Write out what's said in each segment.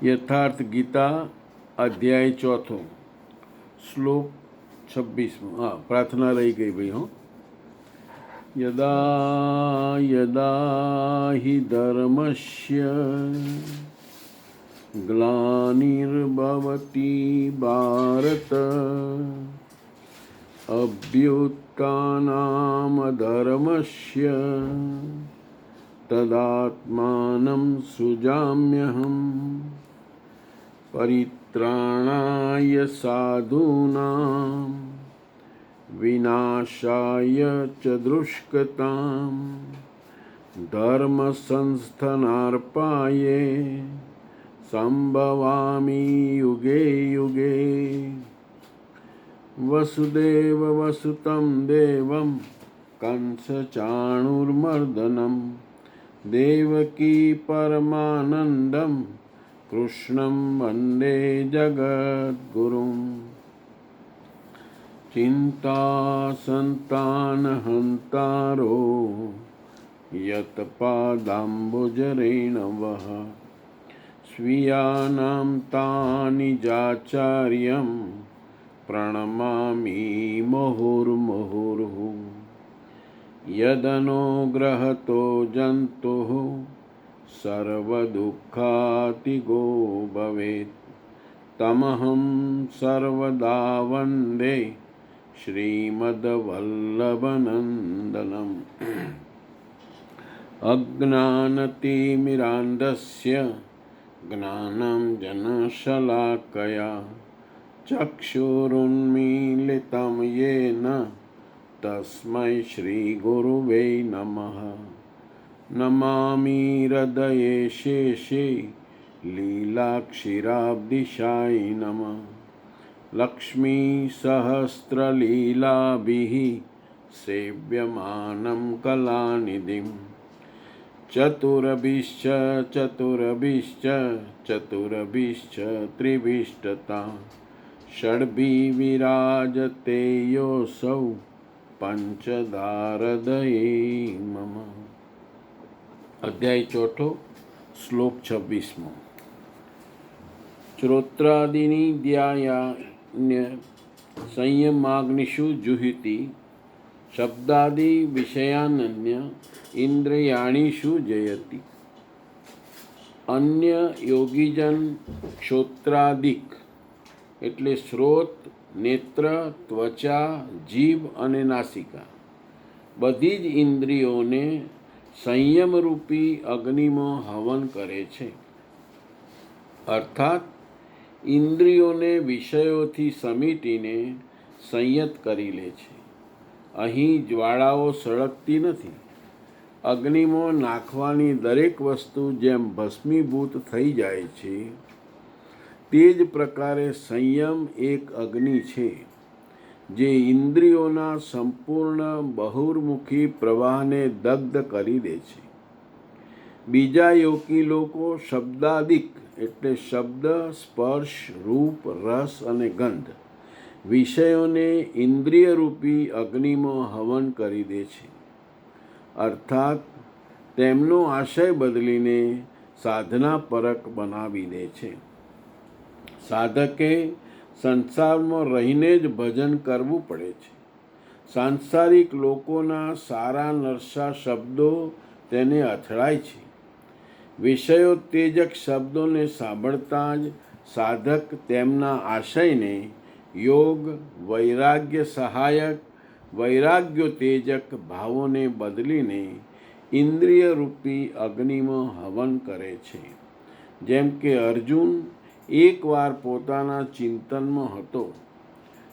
યથાર્થ ગીતા અધ્યાય 4 શ્લોક 26. હા, પ્રાર્થના રહી ગઈ ભાઈ. હો યદા યદા હિ ધર્મસ્ય ગ્લાનિર્ભવતી ભારત અભ્યુત્થાનમધર્મસ્ય તદાત્માनं સૃજામ્યહम् પરિત્રાણાય સાધૂનાં વિનાશાય ચ દુષ્કૃતાં ધર્મ સંસ્થાનાર્પાયે સંભવામિ યુગે યુગે. વસુદેવ વસુતં દેવં કંસ ચાણૂરમર્દનમ દેવકી પરમાનંદમ કૃષ્ણં વંદે જગદ્ગુરું. ચિંતા સંતાનહંતારો યત્પાદાંબુજરેણવઃ સ્વીયાનાં તાનિ ચાચાર્યં પ્ರಣમામિ મુહુર્મુહુર્હુઃ. યદનુગ્રહતો જંતુઃ સર્વદુઃખાતિગો ભવેત તમહં સર્વદા વંદે શ્રીમદ્વલ્લભનંદનમ. અજ્ઞાનતિમિરાન્ધસ્ય જ્ઞાનં જનશલાકયા ચક્ષુરુન્મીલિतं યેન તસ્મૈ શ્રીગુરુવે નમઃ. નમામિ હૃદયે શેષે લીલાક્ષીરાબ્ધિશાય નમઃ. લક્ષ્મી સહસ્રલીલાભિઃ સેવ્યમાनं કલાનિધિં ચતુરભિશ્ચ ચતુરભિશ્ચ ચતુરભિશ્ચ ત્રિભિષ્ટતા ષડ્ભી વિરાજતે યોऽસૌ પંચધારદયે મમ. અધ્યાય 4 શ્લોક 26. શ્રોત્રાદિની ધ્યાયાન્ય સંયમાગ્નિષુ જુહિતિ શબ્દાદિ વિષયાનન્ય ઇન્દ્રિયાણીષુ જયતિ. અન્ય યોગીજન શ્રોત્રાદિક એટલે શ્રોત, નેત્ર, ત્વચા, જીભ અને નાસિકા બધી જ ઇન્દ્રિયોને સંયમરૂપી અગ્નિમાં હવન કરે છે. અર્થાત ઇન્દ્રિયોને વિષયોથી સમેટીને સંયત કરી લે છે. અહીં જ્વાળાઓ સળગતી નથી. અગ્નિમાં નાખવાની દરેક વસ્તુ જેમ ભસ્મીભૂત થઈ જાય છે તે જ પ્રકારે સંયમ એક અગ્નિ છે જે ઇન્દ્રિયોના સંપૂર્ણ બહુર્મુખી પ્રવાહને દગ્ધ કરી દે છે. બીજા યોગી લોકો શબ્દાદિક એટલે શબ્દ, સ્પર્શ, રૂપ, રસ અને ગંધ વિષયોને ઇન્દ્રિયરૂપી અગ્નિમાં હવન કરી દે છે. અર્થાત તેમનો આશય બદલીને સાધના પરક બનાવી દે છે. સાધકે સંસારમાં રહીને જ ભજન કરવું પડે છે. સાંસારિક લોકોના સારા નરસા શબ્દો તેને અથડાય છે. વિષયોત્તેજક શબ્દોને સાંભળતા જ સાધક તેમના આશયને યોગ, વૈરાગ્ય સહાયક, વૈરાગ્યોત્તેજક ભાવોને બદલીને ઇન્દ્રિયરૂપી અગ્નિમાં હવન કરે છે. જેમ કે અર્જુન એકવાર પોતાના ચિંતનમાં હતો.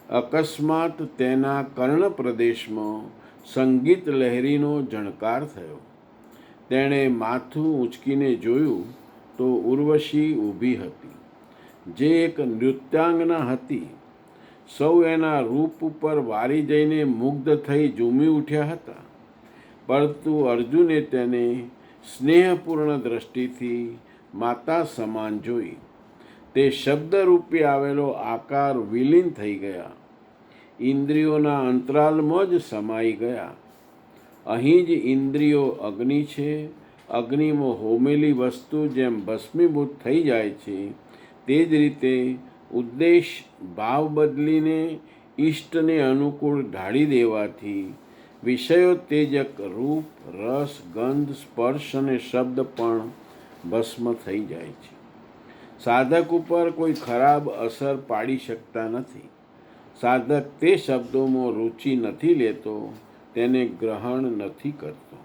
અકસ્માત તેના કર્ણ પ્રદેશમાં સંગીત લહેરીનો ઝણકાર થયો. તેણે માથું ઊંચકીને જોયું તો ઉર્વશી ઊભી હતી, જે એક નૃત્યાંગના હતી. સૌ એના રૂપ ઉપર વારી જઈને મુગ્ધ થઈ ઝૂમી ઉઠ્યા હતા. પરંતુ અર્જુને તેને સ્નેહપૂર્ણ દ્રષ્ટિથી માતા સમાન જોઈ. તે શબ્દરૂપે આવેલો આકાર વિલીન થઈ ગયા, ઇન્દ્રિયોના અંતરાલમાં જ સમાઈ ગયા. અહીં જ ઇન્દ્રિયો અગ્નિ છે અગ્નિમાં હોમેલી વસ્તુ જેમ ભસ્મીભૂત થઈ જાય છે, તે જ રીતે ઉદ્દેશ ભાવ બદલીને ઈષ્ટને અનુકૂળ ઢાળી દેવાથી વિષયો તેજક રૂપ, રસ, ગંધ, સ્પર્શ અને શબ્દ પણ ભસ્મ થઈ જાય છે. સાધક ઉપર કોઈ ખરાબ અસર પાડી શકતા નથી. સાધક તે શબ્દોમાં રુચિ નથી લેતો, તેને ગ્રહણ નથી કરતો.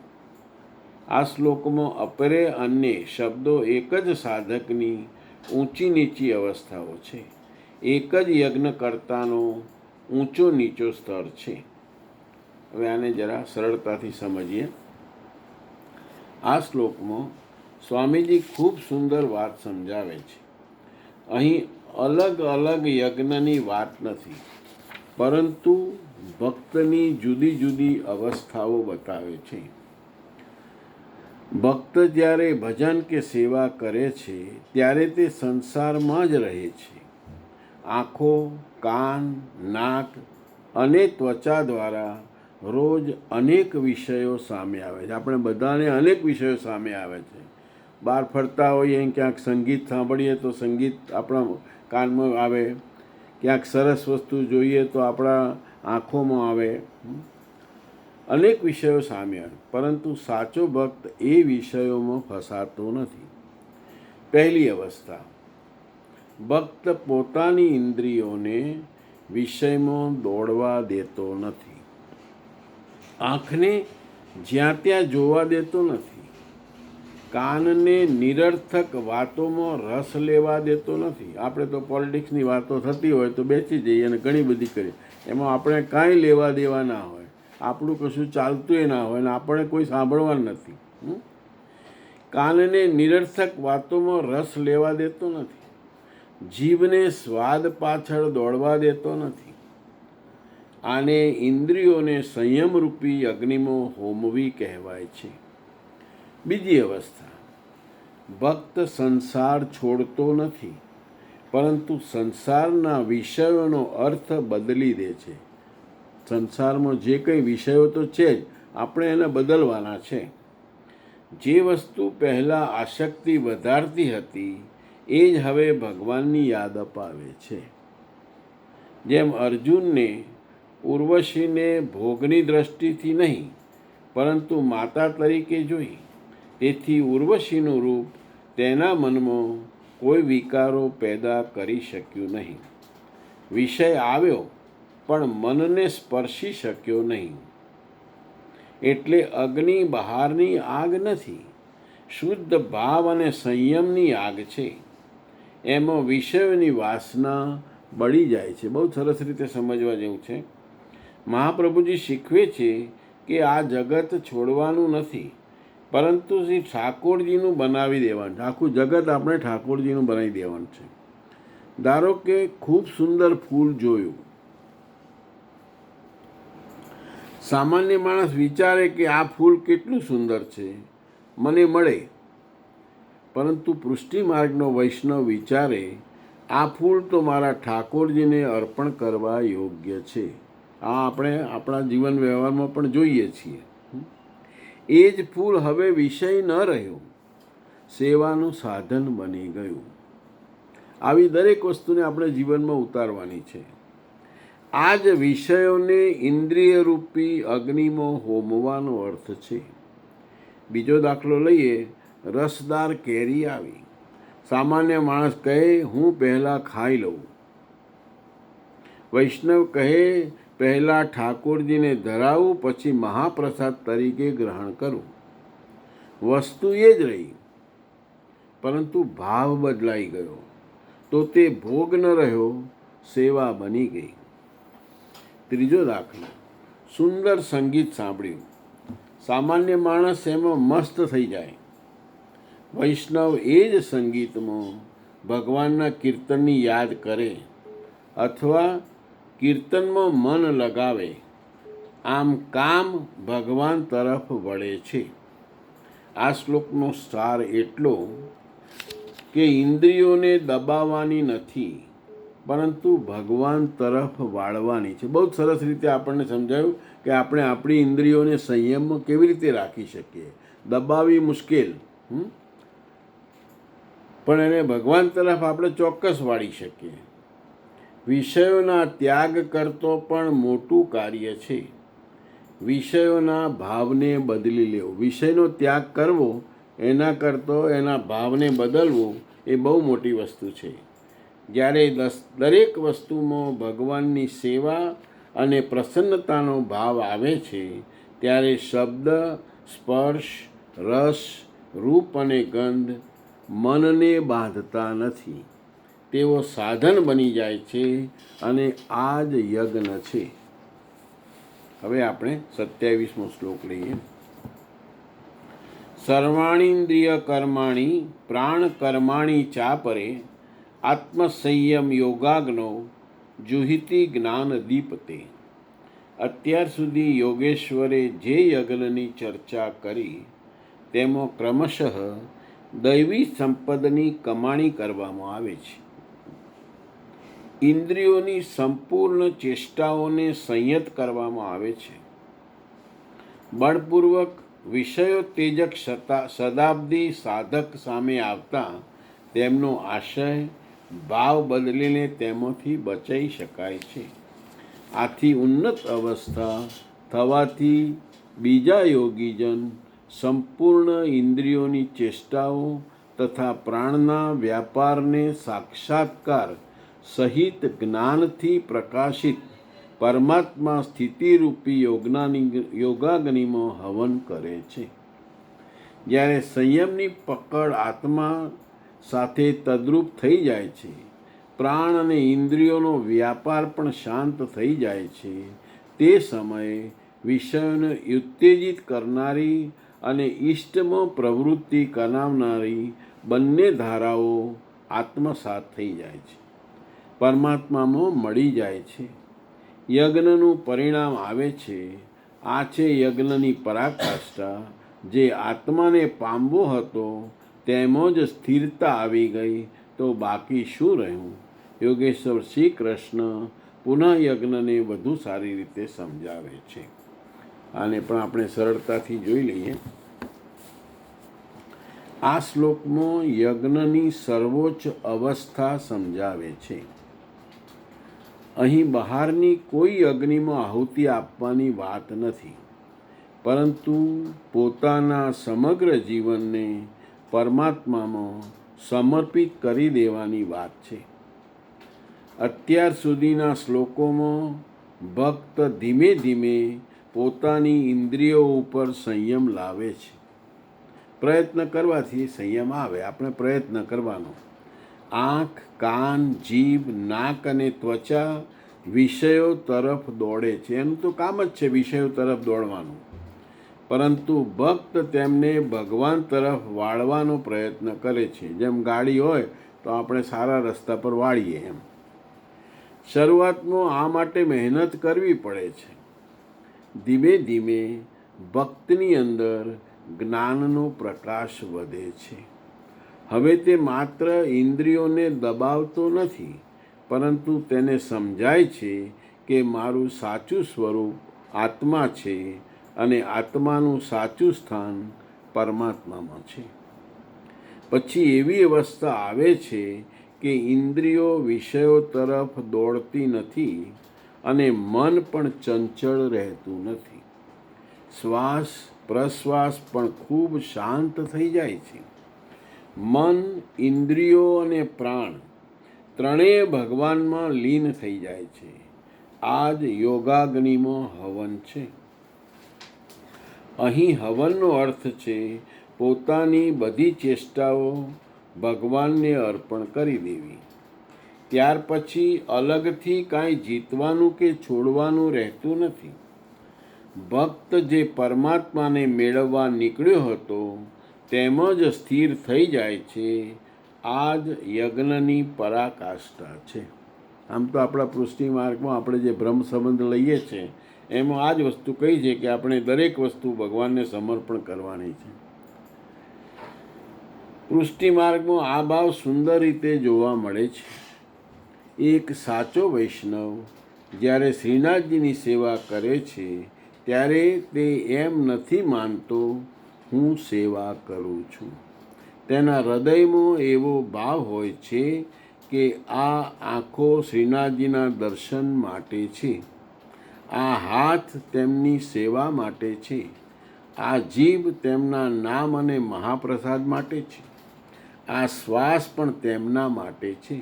આ શ્લોકમાં અપરે અન્ય શબ્દો એક જ સાધકની ઊંચી નીચી અવસ્થાઓ છે. એક જ યજ્ઞકર્તાનો ઊંચો નીચો સ્તર છે. હવે આને જરા સરળતાથી સમજીએ. આ શ્લોકમાં સ્વામીજી ખૂબ સુંદર વાત સમજાવે છે. અહીં અલગ અલગ યજ્ઞની વાત નથી, પરંતુ ભક્તની જુદી જુદી અવસ્થાઓ બતાવે છે. ભક્ત જ્યારે ભજન કે સેવા કરે છે, ત્યારે તે સંસારમાં જ રહે છે. આંખો, કાન, નાક અને ત્વચા દ્વારા રોજ અનેક વિષયો સામે આવે છે. આપણે બધાને અનેક વિષયો સામે આવે છે. બહાર ફરતા હોઈએ, ક્યાંક સંગીત સાંભળીએ તો સંગીત આપણા કાનમાં આવે, ક્યાંક સરસ વસ્તુ જોઈએ તો આપણા આંખોમાં આવે. અનેક વિષયો સામે આવે, પરંતુ સાચો ભક્ત એ વિષયોમાં ફસાતો નથી. પહેલી અવસ્થા, ભક્ત પોતાની ઇન્દ્રિયોને વિષયમાં દોડવા દેતો નથી. આંખને જ્યાં ત્યાં જોવા દેતો નથી. કાનને નિરર્થક વાતોમાં રસ લેવા દેતો નથી. આપણે તો પોલિટિક્સની વાતો થતી હોય તો બેસી જઈએ અને ઘણી બધી કરીએ. એમાં આપણે કાંઈ લેવા દેવા ના હોય, આપણું કશું ચાલતું ના હોય ને આપણે કોઈ સાંભળવાનું નથી. કાનને નિરર્થક વાતોમાં રસ લેવા દેતો નથી. જીભને સ્વાદ પાછળ દોડવા દેતો નથી. આને ઇન્દ્રિયોને સંયમરૂપી અગ્નિમાં હોમવી કહેવાય છે. બીજી અવસ્થા, ભક્ત સંસાર છોડતો નથી, પરંતુ સંસારના વિષયોનો અર્થ બદલી દે છે. સંસારમાં જે કંઈ વિષયો તો છે જ, આપણે એને બદલવાના છે. જે વસ્તુ પહેલાં આસક્તિ વધારતી હતી, એ જ હવે ભગવાનની યાદ અપાવે છે. જેમ અર્જુનને ઉર્વશીને ભોગની દ્રષ્ટિથી નહીં, પરંતુ માતા તરીકે જોઈ, તેથી ઉર્વશીનું રૂપ તેના મનમાં કોઈ વિકારો પેદા કરી શક્યું નહીં. વિષય આવ્યો, પણ મનને સ્પર્શી શક્યો નહીં. એટલે અગ્નિ બહારની આગ નથી, શુદ્ધ ભાવ અને સંયમની આગ છે. એમાં વિષયોની વાસના બળી જાય છે. બહુ સરસ રીતે સમજવા જેવું છે. મહાપ્રભુજી શીખવે છે કે આ જગત છોડવાનું નથી, પરંતુ શ્રી ઠાકોરજીનું બનાવી દેવાનું. આખું જગત આપણે ઠાકોરજીનું બનાવી દેવાનું છે. ધારો કે ખૂબ સુંદર ફૂલ જોયું. સામાન્ય માણસ વિચારે કે આ ફૂલ કેટલું સુંદર છે, મને મળે. પરંતુ પૃષ્ટિ માર્ગનો વૈષ્ણવ વિચારે, આ ફૂલ તો મારા ઠાકોરજીને અર્પણ કરવા યોગ્ય છે. આ આપણે આપણા જીવન વ્યવહારમાં પણ જોઈએ છીએ. એ જ ફૂલ હવે વિષય ન રહ્યો, સેવાનું સાધન બની ગયું. આવી દરેક વસ્તુને આપણે જીવનમાં ઉતારવાની છે. આ જ વિષયોને ઇન્દ્રિયરૂપી અગ્નિમાં હોમવાનો અર્થ છે. બીજો દાખલો લઈએ. રસદાર કેરી આવી. સામાન્ય માણસ કહે, હું પહેલાં ખાઈ લઉં. વૈષ્ણવ કહે, પહેલાં ઠાકોરજીને ધરાવું, પછી મહાપ્રસાદ તરીકે ગ્રહણ કરું. વસ્તુ એ જ રહી, પરંતુ ભાવ બદલાઈ ગયો. તો તે ભોગ ન રહ્યો, સેવા બની ગઈ. ત્રીજો દાખલો, સુંદર સંગીત સાંભળ્યું. સામાન્ય માણસ એમાં મસ્ત થઈ જાય. વૈષ્ણવ એ જ સંગીતમાં ભગવાનના કીર્તનની યાદ કરે અથવા કીર્તનમાં મન લગાવે. આમ કામ ભગવાન તરફ વળે છે. આ શ્લોકનો સાર એટલો કે ઇન્દ્રિયોને દબાવવાની નથી, પરંતુ ભગવાન તરફ વાળવાની છે. બહુ સરસ રીતે આપણને સમજાયું કે આપણે આપણી ઇન્દ્રિયોને સંયમમાં કેવી રીતે રાખી શકીએ. દબાવવી મુશ્કેલ, પણ એને ભગવાન તરફ આપણે ચોક્કસ વાળી શકીએ. વિષયોના ત્યાગ કરતો પણ મોટું કાર્ય છે. વિષયોના ભાવને બદલી લેવો, વિષયનો ત્યાગ કરવો એના કરતો એના ભાવને બદલવો એ બહુ મોટી વસ્તુ છે. જ્યારે દરેક વસ્તુમાં ભગવાનની સેવા અને પ્રસન્નતાનો ભાવ આવે છે ત્યારે શબ્દ, સ્પર્શ, રસ, રૂપ અને ગંધ મનને બાંધતા નથી, તેઓ સાધન બની જાય છે અને આ જ યજ્ઞ છે. હવે આપણે 27મો શ્લોક લઈએ. સર્વાણીન્દ્રિય કર્માણી પ્રાણ કર્માણી ચાપરે આત્મસંયમ યોગાગ્નો જુહિતિ જ્ઞાન દીપતે. અત્યાર સુધી યોગેશ્વરે જે યજ્ઞની ચર્ચા કરી તેમાં ક્રમશઃ દૈવી સંપદની કમાણી કરવામાં આવે છે. ઇન્દ્રિયોની સંપૂર્ણ ચેષ્ટાઓને સંયત કરવામાં આવે છે. બળપૂર્વક વિષયોત્તેજક શતાબ્દી સાધક સામે આવતા તેમનો આશય ભાવ બદલીને તેમાંથી બચાવી શકાય છે. આથી ઉન્નત અવસ્થા થવાથી બીજા યોગીજન સંપૂર્ણ ઇન્દ્રિયોની ચેષ્ટાઓ તથા પ્રાણના વ્યાપારને સાક્ષાત્કાર સહિત જ્ઞાનથી પ્રકાશિત પરમાત્મા સ્થિતિરૂપી યોગાગ્નિમાં હવન કરે છે. જ્યારે સંયમની પકડ આત્મા સાથે તદ્રુપ થઈ જાય છે, પ્રાણ અને ઇન્દ્રિયોનો વ્યાપાર પણ શાંત થઈ જાય છે, તે સમયે વિષયોને ઉત્તેજિત કરનારી અને ઇષ્ટમાં પ્રવૃત્તિ કરાવનારી બંને ધારાઓ આત્મસાત થઈ જાય છે, પરમાત્મામાં મળી જાય છે. યજ્ઞનું પરિણામ આવે છે. આ છે યજ્ઞની પરાકાષ્ઠા. જે આત્માને પામવો હતો તેમાં જ સ્થિરતા આવી ગઈ તો બાકી શું રહ્યું? યોગેશ્વર શ્રી કૃષ્ણ પુનઃ યજ્ઞને વધુ સારી રીતે સમજાવે છે. આને પણ આપણે સરળતાથી જોઈ લઈએ. આ શ્લોકમાં યજ્ઞની સર્વોચ્ચ અવસ્થા સમજાવે છે. અહીં બહારની કોઈ અગ્નિમાં આહુતિ આપવાની વાત નથી, પરંતુ પોતાના સમગ્ર જીવનને પરમાત્મામાં સમર્પિત કરી દેવાની વાત છે. અત્યાર સુધીના શ્લોકોમાં ભક્ત ધીમે ધીમે પોતાની ઇન્દ્રિયો ઉપર સંયમ લાવે છે. પ્રયત્ન કરવાથી સંયમ આવે, આપણે પ્રયત્ન કરવાનો. આંખ, કાન, જીભ, નાક અને ત્વચા વિષયો તરફ દોડે છે. એનું તો કામ જ છે વિષયો તરફ દોડવાનું, પરંતુ ભક્ત તેમને ભગવાન તરફ વાળવાનો પ્રયત્ન કરે છે. જેમ ગાડી હોય તો આપણે સારા રસ્તા પર વાળીએ એમ. શરૂઆતમાં આ માટે મહેનત કરવી પડે છે. ધીમે ધીમે ભક્તની અંદર જ્ઞાનનો પ્રકાશ વધે છે. હવે તે માત્ર ઇન્દ્રિયોને દબાવતો નથી, પરંતુ તેને સમજાય છે કે મારું સાચું સ્વરૂપ આત્મા છે અને આત્માનું સાચું સ્થાન પરમાત્મામાં છે. પછી એવી અવસ્થા આવે છે કે ઇન્દ્રિયો વિષયો તરફ દોડતી નથી અને મન પણ ચંચળ રહેતું નથી. શ્વાસ પ્રશ્વાસ પણ ખૂબ શાંત થઈ જાય છે. મન, ઇન્દ્રિયો અને પ્રાણ ત્રણેય ભગવાનમાં લીન થઈ જાય છે. આ જ યોગાગ્નિમાં હવન છે. અહીં હવનનો અર્થ છે પોતાની બધી ચેષ્ટાઓ ભગવાનને અર્પણ કરી દેવી. ત્યાર પછી અલગથી કાંઈ જીતવાનું કે છોડવાનું રહેતું નથી. ભક્ત જે પરમાત્માને મેળવવા નીકળ્યો હતો તેમાં જ સ્થિર થઈ જાય છે. આ જ યજ્ઞની પરાકાષ્ઠા છે. આમ તો આપણા પૃષ્ટિ માર્ગમાં આપણે જે બ્રહ્મ સંબંધ લઈએ છીએ એમાં આ જ વસ્તુ કહી છે કે આપણે દરેક વસ્તુ ભગવાનને સમર્પણ કરવાની છે. પૃષ્ટિ માર્ગમાં આ ભાવ સુંદર રીતે જોવા મળે છે. એક સાચો વૈષ્ણવ જ્યારે શ્રીનાથજીની સેવા કરે છે ત્યારે તે એમ નથી માનતો હું સેવા કરું છું. તેના હૃદયમાં એવો ભાવ હોય છે કે આ આંખો શ્રીનાથજીના દર્શન માટે છે, આ હાથ તેમની સેવા માટે છે, આ જીભ તેમના નામ અને મહાપ્રસાદ માટે છે, આ શ્વાસ પણ તેમના માટે છે.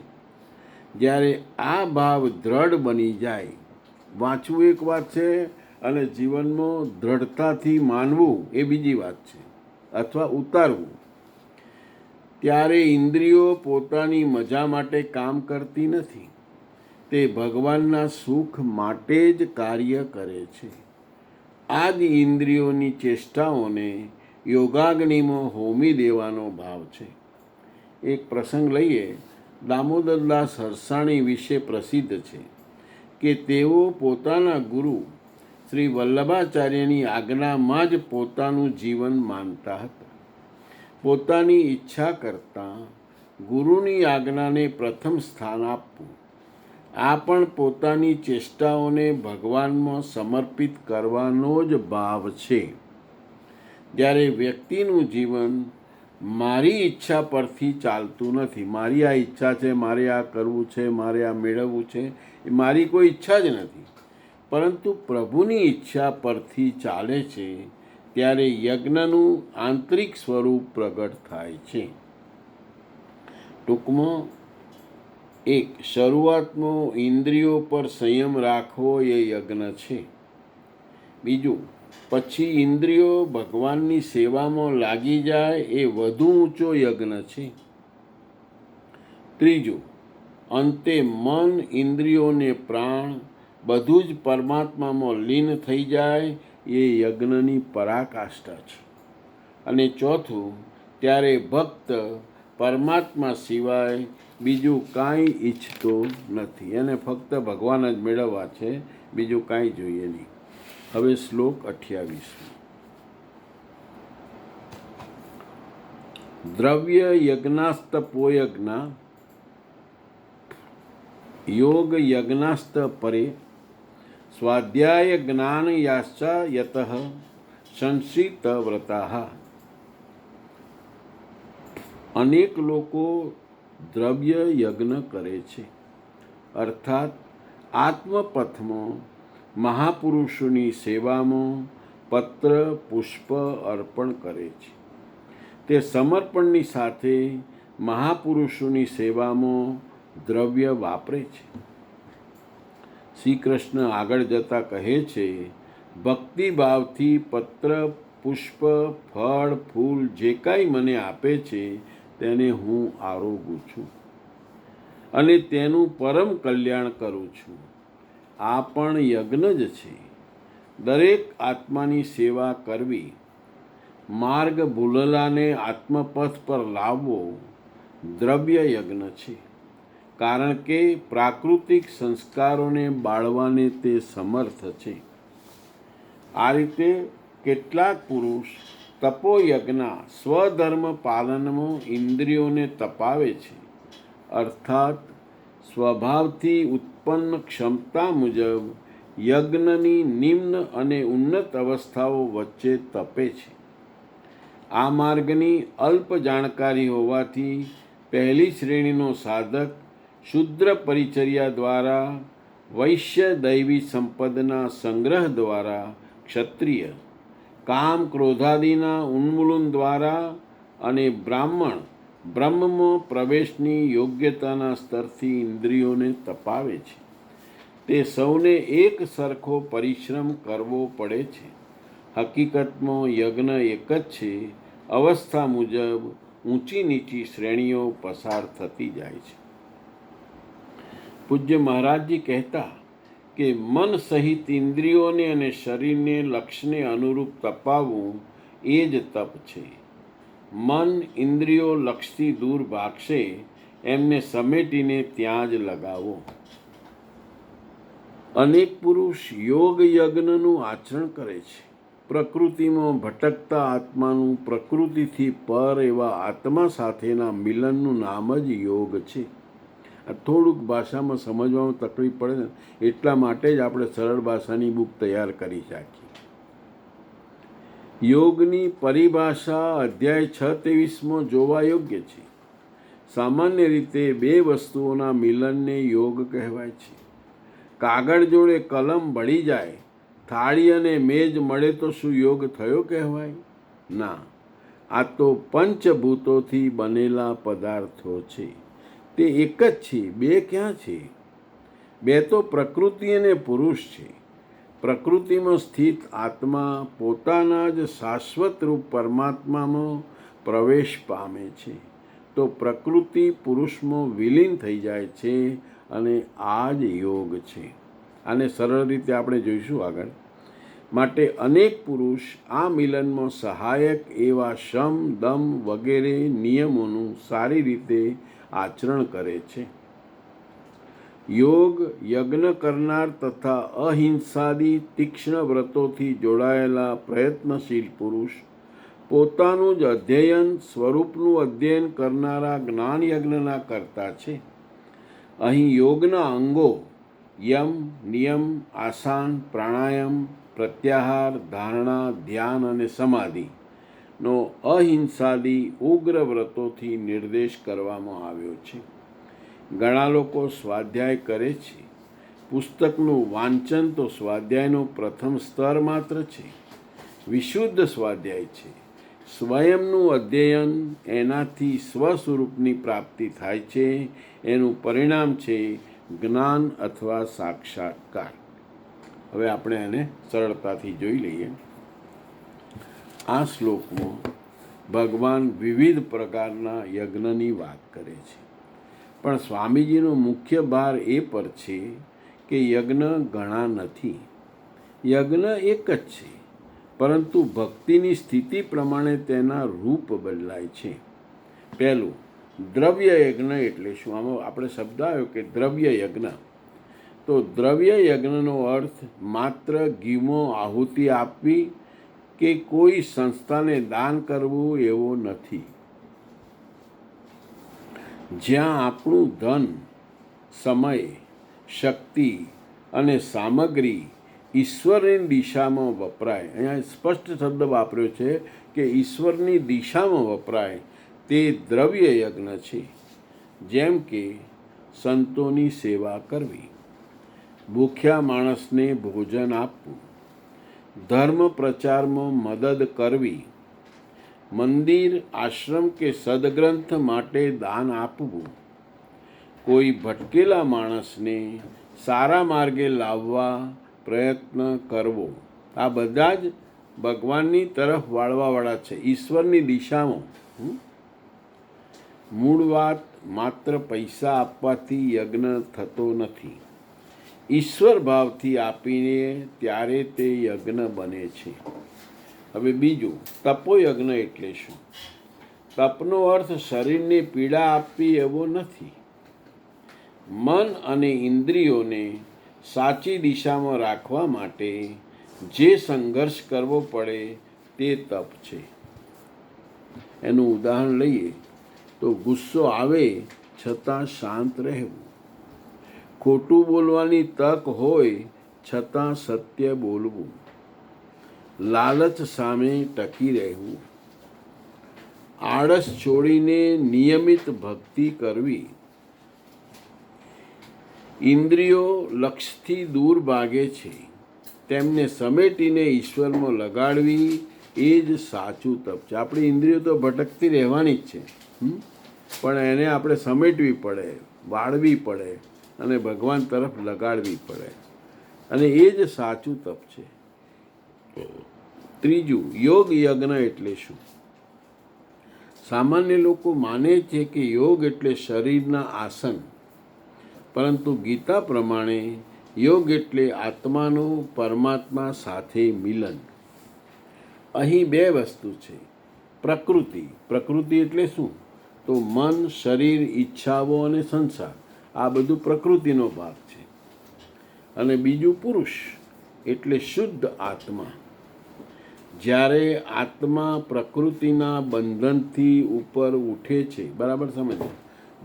જ્યારે આ ભાવ દ્રઢ બની જાય, વાંચવું એક વાત છે અને જીવનમાં દ્રઢતાથી માનવું એ બીજી વાત છે, અથવા ઉતારવું, ત્યારે ઇન્દ્રિયો પોતાની મજા માટે કામ કરતી નથી, તે ભગવાનના સુખ માટે જ કાર્ય કરે છે. આ જ ઇન્દ્રિયોની ચેષ્ટાઓને યોગાગ્નિમાં હોમી દેવાનો ભાવ છે. એક પ્રસંગ લઈએ. દામોદરદાસ હરસાણી વિશે પ્રસિદ્ધ છે કે તેઓ પોતાના ગુરુ શ્રી વલ્લભાચાર્યની આજ્ઞામાં જ પોતાનું જીવન માનતા હતા. પોતાની ઈચ્છા કરતાં ગુરુની આજ્ઞાને પ્રથમ સ્થાન આપવું, આ પણ પોતાની ચેષ્ટાઓને ભગવાનમાં સમર્પિત કરવાનો જ ભાવ છે. જ્યારે વ્યક્તિનું જીવન મારી ઈચ્છા પરથી ચાલતું નથી, મારી આ ઈચ્છા છે, મારે આ કરવું છે, મારે આ મેળવવું છે, એ મારી કોઈ ઈચ્છા જ નથી, પરંતુ પ્રભુની ઈચ્છા પરથી ચાલે છે, ત્યારે યજ્ઞનું આંતરિક સ્વરૂપ પ્રગટ થાય છે. ટૂંકમાં, એક, શરૂઆતમાં ઇન્દ્રિયો પર સંયમ રાખવો એ યજ્ઞ છે. બીજું, પછી ઇન્દ્રિયો ભગવાનની સેવામાં લાગી જાય એ વધુ ઊંચો યજ્ઞ છે. ત્રીજું, અંતે મન, ઇન્દ્રિયોને પ્રાણ બધું જ પરમાત્મામાં લીન થઈ જાય એ યજ્ઞની પરાકાષ્ઠા છે. અને ચોથું, ત્યારે ભક્ત પરમાત્મા સિવાય બીજું કાંઈ ઈચ્છતો નથી, એને ફક્ત ભગવાન જ મેળવવા છે, બીજું કાંઈ જોઈએ નહીં. હવે શ્લોક 28. દ્રવ્ય યજ્ઞાસ્તપો યજ્ઞા યોગ યજ્ઞાસ્ત પરે સ્વાધ્યાય જ્ઞાન યાશ્ચ યતઃ સંસિત વ્રતા. અનેક લોકો દ્રવ્ય યજ્ઞ કરે છે, અર્થાત આત્મપથમાં મહાપુરુષોની સેવામાં પત્ર પુષ્પ અર્પણ કરે છે. તે સમર્પણની સાથે મહાપુરુષોની સેવામાં દ્રવ્ય વાપરે છે. શ્રી કૃષ્ણ આગળ જતા કહે છે, ભક્તિભાવથી પત્ર પુષ્પ ફળ ફૂલ જે કાંઈ મને આપે છે તેને હું આરોગું છું અને તેનું પરમ કલ્યાણ કરું છું. આ પણ યજ્ઞ જ છે. દરેક આત્માની સેવા કરવી, માર્ગ ભૂલેલાને આત્મપથ પર લાવવો દ્રવ્ય યજ્ઞ છે, કારણ કે પ્રાકૃતિક સંસ્કારોને બાળવાને તે સમર્થ છે. આ રીતે કેટલાક પુરુષ તપોયજ્ઞ સ્વધર્મ પાલનમાં ઇન્દ્રિયોને તપાવે છે, અર્થાત સ્વભાવથી ઉત્પન્ન ક્ષમતા મુજબ યજ્ઞની નિમ્ન અને ઉન્નત અવસ્થાઓ વચ્ચે તપે છે. આ માર્ગની અલ્પ જાણકારી હોવાથી પહેલી શ્રેણીનો સાધક શુદ્ર પરિચર્યા દ્વારા, વૈશ્ય દૈવી સંપદના સંગ્રહ દ્વારા, ક્ષત્રિય કામ ક્રોધાદિના ઉન્મૂલન દ્વારા અને બ્રાહ્મણ બ્રહ્મમાં પ્રવેશની યોગ્યતાના સ્તરથી ઇન્દ્રિયોને તપાવે છે. તે સૌને એક સરખો પરિશ્રમ કરવો પડે છે. હકીકતમાં યજ્ઞ એક જ છે, અવસ્થા મુજબ ઊંચી નીચી શ્રેણીઓ પસાર થતી જાય છે. પૂજ્ય મહારાજજી કહેતા કે મન સહિત ઇન્દ્રિયોને અને શરીરને લક્ષ્યને અનુરૂપ તપાવવું એ જ તપ છે. મન ઇન્દ્રિયો લક્ષ્યથી દૂર ભાગશે એમને સમેટીને ત્યાં જ લગાવો. અનેક પુરુષ યોગ યજ્ઞનું આચરણ કરે છે. પ્રકૃતિમાં ભટકતા આત્માનું પ્રકૃતિથી પર એવા આત્મા સાથેના મિલનનું નામ જ યોગ છે. આ થોડુંક ભાષામાં સમજવામાં તકલીફ પડે ને, એટલા માટે જ આપણે સરળ ભાષાની બુક તૈયાર કરી શકીએ. યોગની પરિભાષા અધ્યાય 6:23 જોવા યોગ્ય છે. સામાન્ય રીતે બે વસ્તુઓના મિલનને યોગ કહેવાય છે. કાગળ જોડે કલમ ભળી જાય, થાળી અને મેજ મળે તો શું યોગ થયો કહેવાય? ના, આ તો પંચભૂતોથી બનેલા પદાર્થો છે. તે એક જ છે, બે ક્યાં છે? બે તો પ્રકૃતિ અને પુરુષ છે. પ્રકૃતિમાં સ્થિત આત્મા પોતાના જ શાશ્વત રૂપ પરમાત્મામાં પ્રવેશ પામે છે, તો પ્રકૃતિ પુરુષમાં વિલીન થઈ જાય છે, અને આ જ યોગ છે. આને સરળ રીતે આપણે જોઈશું આગળ. માટે અનેક પુરુષ આ મિલનમાં સહાયક એવા શમ, દમ વગેરે નિયમોનું સારી રીતે આચરણ કરે છે. યોગ યજ્ઞ કરનાર તથા અહિંસાદી તીક્ષ્ણ વ્રતોથી જોડાયેલા પ્રયત્નશીલ પુરુષ પોતાનું જ અધ્યયન સ્વરૂપનું અધ્યયન કરનારા જ્ઞાન યજ્ઞના કરતા છે. અહીં યોગના અંગો યમ, નિયમ, આસન, પ્રાણાયામ, પ્રત્યાહાર, ધારણા, ધ્યાન અને સમાધિનો અહિંસાદી ઉગ્ર વ્રતોથી નિર્દેશ કરવામાં આવ્યો છે. ઘણા લોકો સ્વાધ્યાય કરે છે. પુસ્તકનું વાંચન તો સ્વાધ્યાયનો પ્રથમ સ્તર માત્ર છે, વિશુદ્ધ સ્વાધ્યાય છે. સ્વયંનું અધ્યયન, એનાથી સ્વસ્વરૂપની પ્રાપ્તિ થાય છે. એનું પરિણામ છે જ્ઞાન અથવા સાક્ષાત્કાર. હવે આપણે એને સરળતાથી જોઈ લઈએ. આ શ્લોકમાં ભગવાન વિવિધ પ્રકારના યજ્ઞની વાત કરે છે, પણ સ્વામીજીનો મુખ્ય ભાર એ પર છે કે યજ્ઞ ઘણા નથી. યજ્ઞ એક જ છે, પરંતુ ભક્તિની સ્થિતિ પ્રમાણે તેના રૂપ બદલાય છે. પહેલું, દ્રવ્ય યજ્ઞ એટલે શું? આમાં આપણે શબ્દ આવ્યો કે દ્રવ્ય યજ્ઞ. તો દ્રવ્ય યજ્ઞનો અર્થ માત્ર ઘીમાં આહુતિ આપવી કે કોઈ સંસ્થાને દાન કરવું એવો નથી. જ્યાં આપણું ધન, સમય, શક્તિ અને સામગ્રી ઈશ્વરની દિશામાં વપરાય, અહીંયા સ્પષ્ટ શબ્દ વાપર્યો છે કે ઈશ્વરની દિશામાં વપરાય, તે દ્રવ્ય યજ્ઞ છે. જેમ કે સંતોની સેવા કરવી, ભૂખ્યા માણસને ભોજન આપવું, ધર્મ પ્રચારમાં મદદ કરવી, મંદિર, આશ્રમ કે સદગ્રંથ માટે દાન આપવું, કોઈ ભટકેલા માણસને સારા માર્ગે લાવવા પ્રયત્ન કરવો, આ બધા જ ભગવાનની તરફ વાળવાવાળા છે, ઈશ્વરની દિશામાં. મૂળ વાત, માત્ર પૈસા આપવાથી યજ્ઞ થતો નથી. ઈશ્વર ભાવથી આપીને ત્યારે તે યજ્ઞ બને છે. હવે બીજું, તપોયજ્ઞ એટલે શું? તપનો અર્થ શરીરને પીડા આપવી એવો નથી. મન અને ઇન્દ્રિયોને સાચી દિશામાં રાખવા માટે જે સંઘર્ષ કરવો પડે તે તપ છે. એનું ઉદાહરણ લઈએ તો ગુસ્સો આવે છતાં શાંત રહેવું, ખોટું બોલવાની તક હોય છતાં સત્ય બોલવું, લાલચ સામે ટકી રહેવું, આળસ છોડીને નિયમિત ભક્તિ કરવી, ઇન્દ્રિયો લક્ષ્યથી દૂર ભાગે છે તેમને સમેટીને ઈશ્વરમાં લગાડવી, એ જ સાચું તપ છે. આપણી ઇન્દ્રિયો તો ભટકતી રહેવાની જ છે, પણ એને આપણે સમેટવી પડે, વાળવી પડે અને ભગવાન તરફ લગાડવી પડે, અને એ જ સાચું તપ છે. ત્રીજું, યોગ યજ્ઞ એટલે શું? સામાન્ય લોકો માને છે કે યોગ એટલે શરીરના આસન, પરંતુ ગીતા પ્રમાણે યોગ એટલે આત્માનું પરમાત્મા સાથે મિલન. અહીં બે વસ્તુ છે. પ્રકૃતિ. પ્રકૃતિ એટલે શું? તો મન, શરીર, ઈચ્છાઓ અને સંસાર, આ બધું પ્રકૃતિનો ભાગ છે. અને બીજું પુરુષ એટલે શુદ્ધ આત્મા. જ્યારે આત્મા પ્રકૃતિના બંધનથી ઉપર ઉઠે છે, બરાબર સમજો,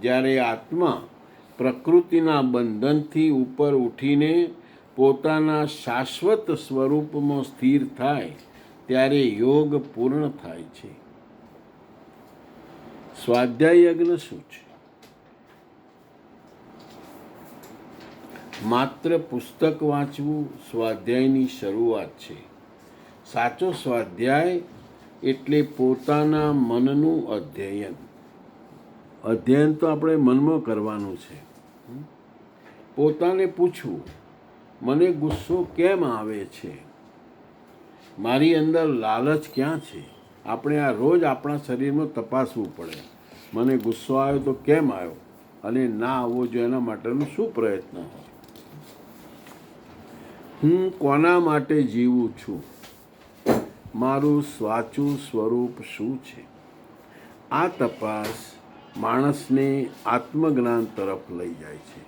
જ્યારે આત્મા પ્રકૃતિના બંધનથી ઉપર ઉઠીને પોતાના શાશ્વત સ્વરૂપમાં સ્થિર થાય, ત્યારે યોગ પૂર્ણ થાય છે. સ્વાધ્યાય યજ્ઞ શું છે? માત્ર પુસ્તક વાંચવું સ્વાધ્યાયની શરૂઆત છે. સાચો સ્વાધ્યાય એટલે પોતાના મનનું અધ્યયન. અધ્યયન તો આપણે મનમાં કરવાનું છે. પોતાને પૂછવું, મને ગુસ્સો કેમ આવે છે? મારી અંદર લાલચ ક્યાં છે? આપણે આ રોજ આપણા શરીરમાં તપાસવું પડે. મને ગુસ્સો આવ્યો તો કેમ આવ્યો, અને ના આવવો જોઈએ એના માટેનો શું પ્રયત્ન હોય? હું કોના માટે જીવું છું? મારું સાચું સ્વરૂપ શું છે? આ તપાસ માણસને આત્મજ્ઞાન તરફ લઈ જાય છે.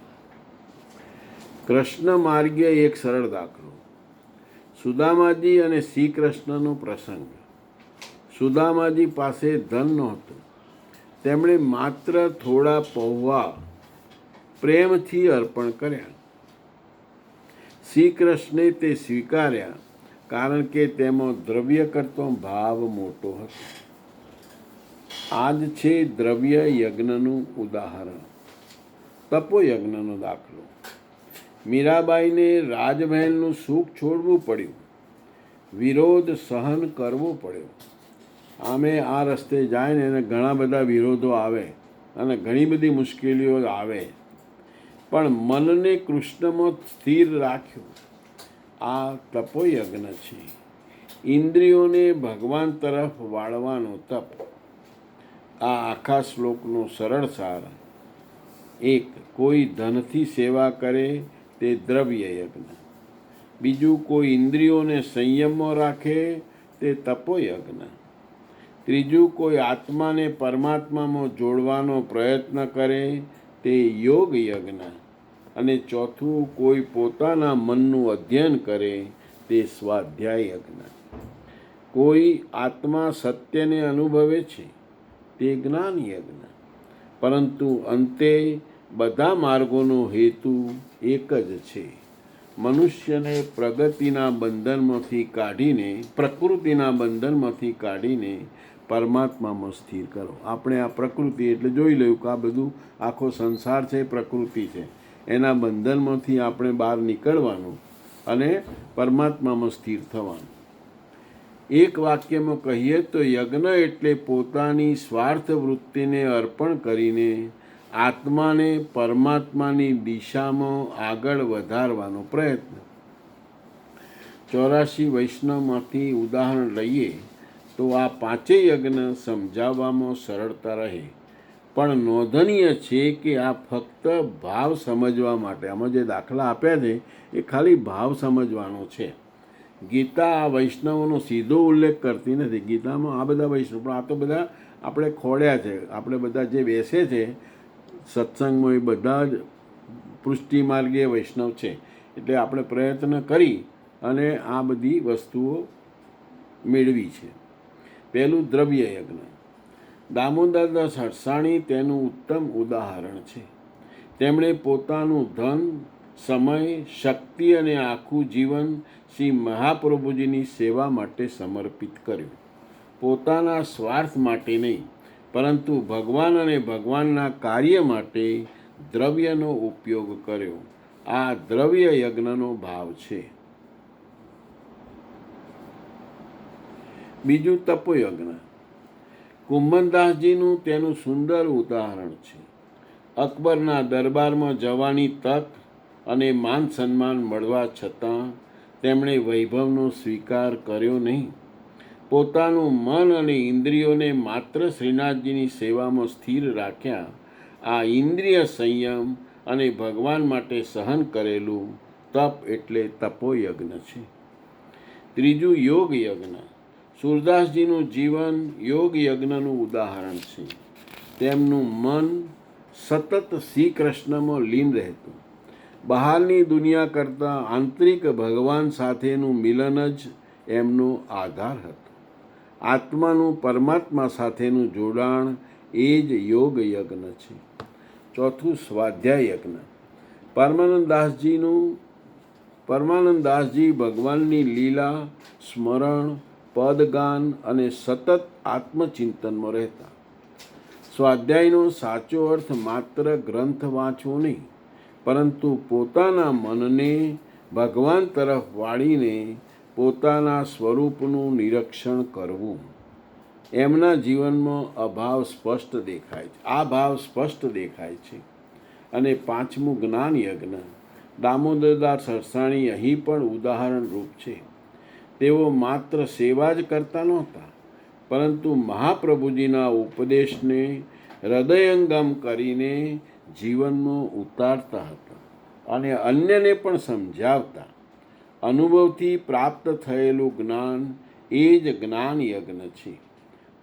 કૃષ્ણ માર્ગે એક સરળ દાખલો. સુદામાજી અને શ્રી કૃષ્ણનો પ્રસંગ. સુદામાજી પાસે ધન નહોતું. તેમણે માત્ર થોડા પૌવા પ્રેમથી અર્પણ કર્યા. શ્રી કૃષ્ણે તે સ્વીકાર્યા, કારણ કે તેમાં દ્રવ્ય કરતો ભાવ મોટો હતો. આ જ છે દ્રવ્ય યજ્ઞનું ઉદાહરણ. તપોયજ્ઞનો દાખલો. મીરાબાઈને રાજમહેલનું સુખ છોડવું પડ્યું, વિરોધ સહન કરવો પડ્યો. આમે આ રસ્તે જાય ને એને ઘણા બધા વિરોધો આવે અને ઘણી બધી મુશ્કેલીઓ આવે, પણ મનને કૃષ્ણમાં સ્થિર રાખ્યું. આ તપોયજ્ઞ છે. ઇન્દ્રિયોને ભગવાન તરફ વાળવાનો તપ. આ આખા શ્લોકનો સરળ સાર. 1. કોઈ ધનથી સેવા કરે તે દ્રવ્ય યજ્ઞ. 2. કોઈ ઇન્દ્રિયોને સંયમમાં રાખે તે તપોયજ્ઞ. 3. કોઈ આત્માને પરમાત્મામાં જોડવાનો પ્રયત્ન કરે તે યોગ યજ્ઞ. અને 4. કોઈ પોતાના મનનું અધ્યયન કરે તે સ્વાધ્યાય યજ્ઞ. કોઈ આત્મા સત્યને અનુભવે છે તે જ્ઞાન યજ્ઞ. પરંતુ અંતે બધા માર્ગોનો હેતુ એક જ છે: મનુષ્યને પ્રકૃતિના બંધનમાંથી કાઢીને પરમાત્મામાં સ્થિર કરો. આપણે આ પ્રકૃતિ એટલે જોઈ લઉં કે આ બધું આખો સંસાર છે, પ્રકૃતિ છે. એના બંધનમાંથી આપણે બહાર નીકળવાનું અને પરમાત્મામાં સ્થિર થવાનું. એક વાક્યમાં કહીએ તો યજ્ઞ એટલે પોતાની સ્વાર્થ વૃત્તિને અર્પણ કરીને આત્માને પરમાત્માની દિશામાં આગળ વધારવાનો પ્રયત્ન. 84 વૈષ્ણવમાંથી ઉદાહરણ લઈએ તો આ પાંચેય યજ્ઞ સમજાવવામાં સરળતા રહે. પણ નોંધનીય છે કે આ ફક્ત ભાવ સમજવા માટે. આમાં જે દાખલા આપ્યા છે એ ખાલી ભાવ સમજવાનો છે. ગીતા આ વૈષ્ણવોનો સીધો ઉલ્લેખ કરતી નથી. ગીતામાં આ બધા વૈષ્ણવ, પણ આ તો બધા આપણે ખોળ્યા છે. આપણે બધા જે બેસે છે સત્સંગમાં એ બધા જ પૃષ્ટિ માર્ગીય વૈષ્ણવ છે. એટલે આપણે પ્રયત્ન કરી અને આ બધી વસ્તુઓ મેળવી છે. પહેલું દ્રવ્ય યજ્ઞ. દામોદરદાસ હરસાણી તેનું ઉત્તમ ઉદાહરણ છે. તેમણે પોતાનું ધન, સમય, શક્તિ અને આખું જીવન શ્રી મહાપ્રભુજીની સેવા માટે સમર્પિત કર્યું. પોતાના સ્વાર્થ માટે નહીં, પરંતુ ભગવાન અને ભગવાનના કાર્ય માટે દ્રવ્યનો ઉપયોગ કર્યો. આ દ્રવ્ય યજ્ઞનો ભાવ છે. બીજું તપોયજ્ઞ. કુંભનદાસજીનું તેનું સુંદર ઉદાહરણ છે. અકબરના દરબારમાં જવાની તક અને માન સન્માન મળવા છતાં તેમણે વૈભવનો સ્વીકાર કર્યો નહીં. પોતાનું મન અને ઇન્દ્રિયોને માત્ર શ્રીનાથજીની સેવામાં સ્થિર રાખ્યા. આ ઇન્દ્રિય સંયમ અને ભગવાન માટે સહન કરેલું તપ એટલે તપોયજ્ઞ છે. ત્રીજું યોગ યજ્ઞ. સુરદાસજીનું જીવન યોગ યજ્ઞનું ઉદાહરણ છે. તેમનું મન સતત શ્રી કૃષ્ણમાં લીન રહેતું. બહારની દુનિયા કરતાં આંતરિક ભગવાન સાથેનું મિલન જ એમનો આધાર હતો. આત્માનું પરમાત્મા સાથેનું જોડાણ એ જ યોગ યજ્ઞ છે. ચોથું સ્વાધ્યાય યજ્ઞ. પરમાનંદદાસજી ભગવાનની લીલા, સ્મરણ પદગાન અને સતત આત્મચિંતનમાં રહેતા. સ્વાધ્યાયનો સાચો અર્થ માત્ર ગ્રંથ વાંચવો નહીં, પરંતુ પોતાના મનને ભગવાન તરફ વાળીને પોતાના સ્વરૂપનું નિરીક્ષણ કરવું. એમના જીવનમાં અભાવ સ્પષ્ટ દેખાય છે, આ ભાવ સ્પષ્ટ દેખાય છે. અને પાંચમું જ્ઞાન યજ્ઞ. દામોદરદાસ સરસાણી અહીં પણ ઉદાહરણરૂપ છે. તેઓ માત્ર સેવા જ કરતા નહોતા, પરંતુ મહાપ્રભુજીના ઉપદેશને હૃદયંગમ કરીને જીવનમાં ઉતારતા હતા અને અન્યને પણ સમજાવતા. અનુભવથી પ્રાપ્ત થયેલું જ્ઞાન એ જ જ્ઞાન યજ્ઞ છે.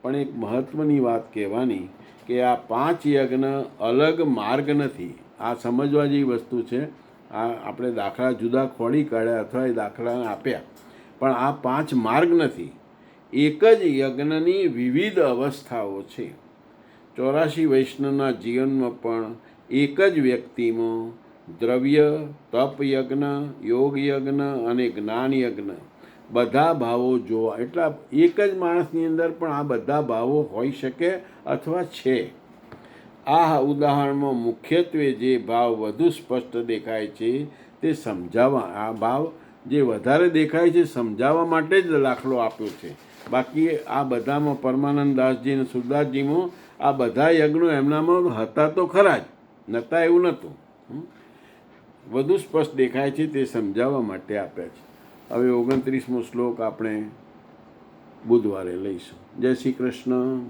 પણ એક મહત્ત્વની વાત કહેવાની કે આ 5 યજ્ઞ અલગ માર્ગ નથી. આ સમજવા જેવી વસ્તુ છે. આ આપણે દાખલા જુદા ખોડી કાઢ્યા અથવા એ દાખલાને આપ્યા, પણ આ 5 માર્ગ નથી. એક જ યજ્ઞની વિવિધ અવસ્થાઓ છે. 84 વૈષ્ણવના જીવનમાં પણ એક જ વ્યક્તિમાં દ્રવ્ય, તપ યજ્ઞ, યોગ યજ્ઞ અને જ્ઞાન યજ્ઞ બધા ભાવો જોવા. એટલા એક જ માણસની અંદર પણ આ બધા ભાવો હોઈ શકે અથવા છે. આ ઉદાહરણમાં મુખ્યત્વે જે ભાવ વધુ સ્પષ્ટ દેખાય છે તે સમજાવવા, આ ભાવ જે વધારે દેખાય છે સમજાવવા માટે જ દાખલો આપ્યો છે. બાકી આ બધામાં પરમાનંદ દાસજી અને સુરદાસજીમાં આ બધા યજ્ઞો એમનામાં હતા તો ખરા જ, નહોતા એવું નહોતું. વધુ સ્પષ્ટ દેખાય છે તે સમજાવવા માટે આપ્યા છે. હવે 29મો શ્લોક આપણે બુધવારે લઈશું. જય શ્રી કૃષ્ણ.